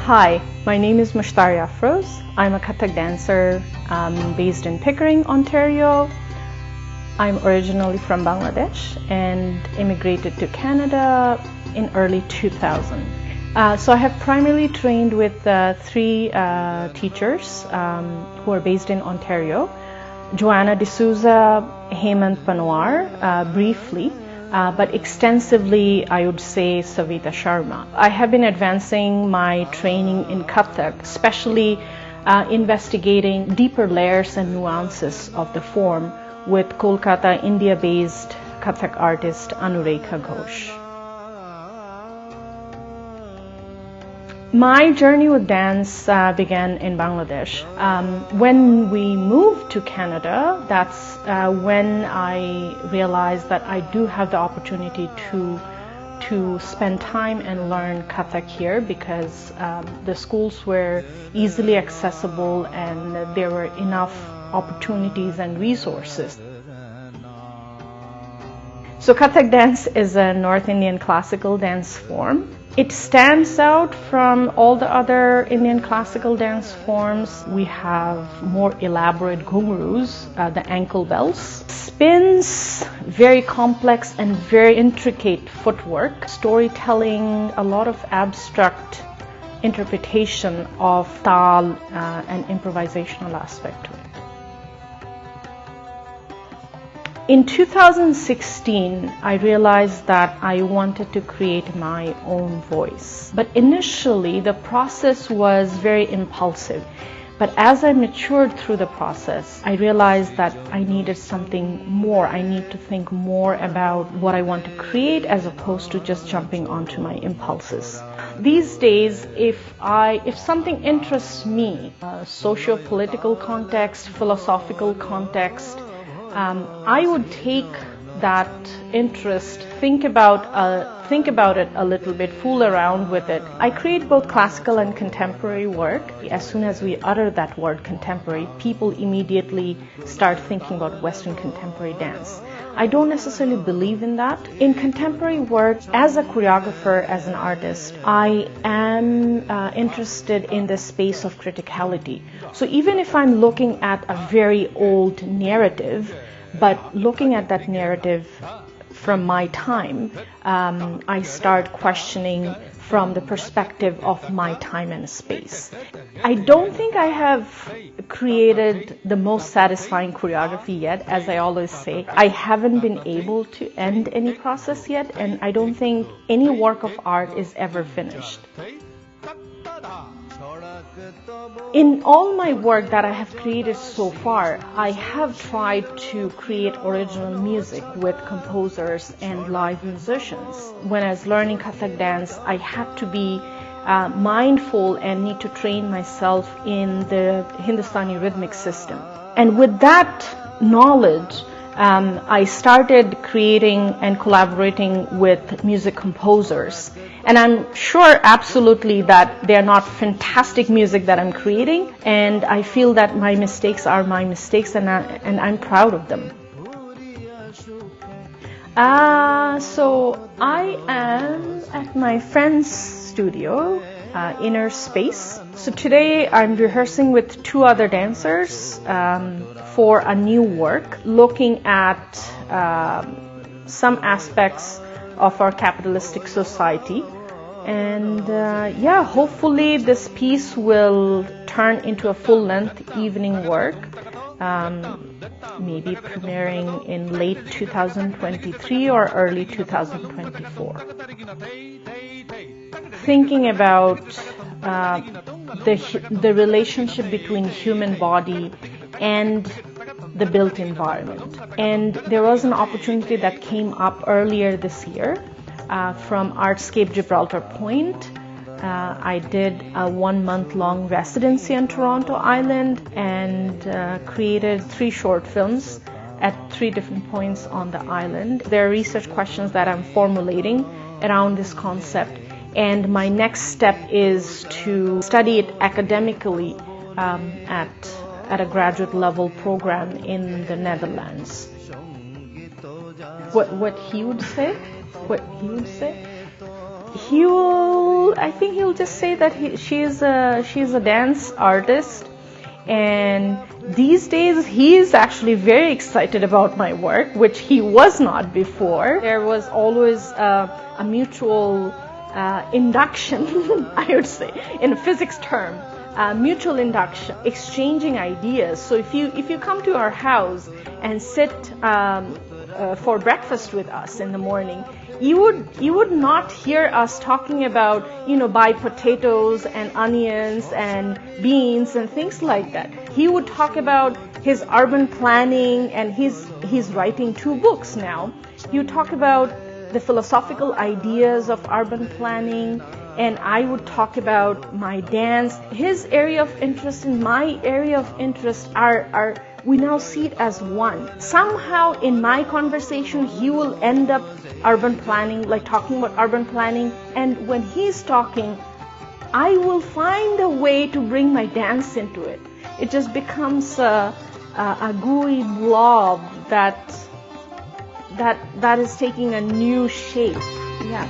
Hi, my name is Mushtari Afroz. I'm a Kathak dancer based in Pickering, Ontario. I'm originally from Bangladesh and immigrated to Canada in early 2000. So I have primarily trained with three teachers who are based in Ontario. Joanna D'Souza, Hemant Panwar, briefly, but extensively I would say Savita Sharma. I have been advancing my training in Kathak, especially investigating deeper layers and nuances of the form with Kolkata, India-based Kathak artist Anurekha Ghosh. My journey with dance began in Bangladesh. When we moved to Canada, that's when I realized that I do have the opportunity to spend time and learn Kathak here because the schools were easily accessible and there were enough opportunities and resources. So Kathak dance is a North Indian classical dance form. It stands out from all the other Indian classical dance forms. We have more elaborate ghungroos, the ankle bells, spins, very complex and very intricate footwork, storytelling, a lot of abstract interpretation of tal and improvisational aspect to it. In 2016, I realized that I wanted to create my own voice. But initially, the process was very impulsive. But as I matured through the process, I realized that I needed something more. I need to think more about what I want to create as opposed to just jumping onto my impulses. These days, if something interests me, socio-political context, philosophical context, I would take that interest, think about it a little bit, fool around with it. I create both classical and contemporary work. As soon as we utter that word contemporary, people immediately start thinking about Western contemporary dance. I don't necessarily believe in that. In contemporary work, as a choreographer, as an artist, I am interested in the space of criticality. So even if I'm looking at a very old narrative, but looking at that narrative from my time, I start questioning from the perspective of my time and space. I don't think I have created the most satisfying choreography yet, as I always say. I haven't been able to end any process yet, and I don't think any work of art is ever finished. In all my work that I have created so far, I have tried to create original music with composers and live musicians. When I was learning Kathak dance, I had to be mindful and need to train myself in the Hindustani rhythmic system. And with that knowledge, I started creating and collaborating with music composers. And I'm sure absolutely that they're not fantastic music that I'm creating, and I feel that my mistakes are my mistakes and I'm proud of them. So I am at my friend's studio, Inner Space. So today I'm rehearsing with two other dancers for a new work looking at some aspects of our capitalistic society. And hopefully this piece will turn into a full-length evening work, maybe premiering in late 2023 or early 2024. Thinking about the relationship between human body and the built environment. And there was an opportunity that came up earlier this year from Artscape Gibraltar Point. I did a 1-month-long residency on Toronto Island and created 3 short films at 3 different points on the island. There are research questions that I'm formulating around this concept, and my next step is to study it academically at a graduate level program in the Netherlands. What he would say? What he would say? He will. I think he'll just say that she's a dance artist, and these days he is actually very excited about my work, which he was not before. There was always a mutual induction, I would say, in a physics term. Mutual induction, exchanging ideas. So if you come to our house and sit for breakfast with us in the morning, you would not hear us talking about, buy potatoes and onions and beans and things like that. He would talk about his urban planning, and he's writing 2 books now. He would talk about the philosophical ideas of urban planning, and I would talk about my dance. His area of interest and my area of interest are we now see it as one. Somehow in my conversation, he will end up urban planning, like talking about urban planning. And when he's talking, I will find a way to bring my dance into it. It just becomes a gooey blob that is taking a new shape. Yeah.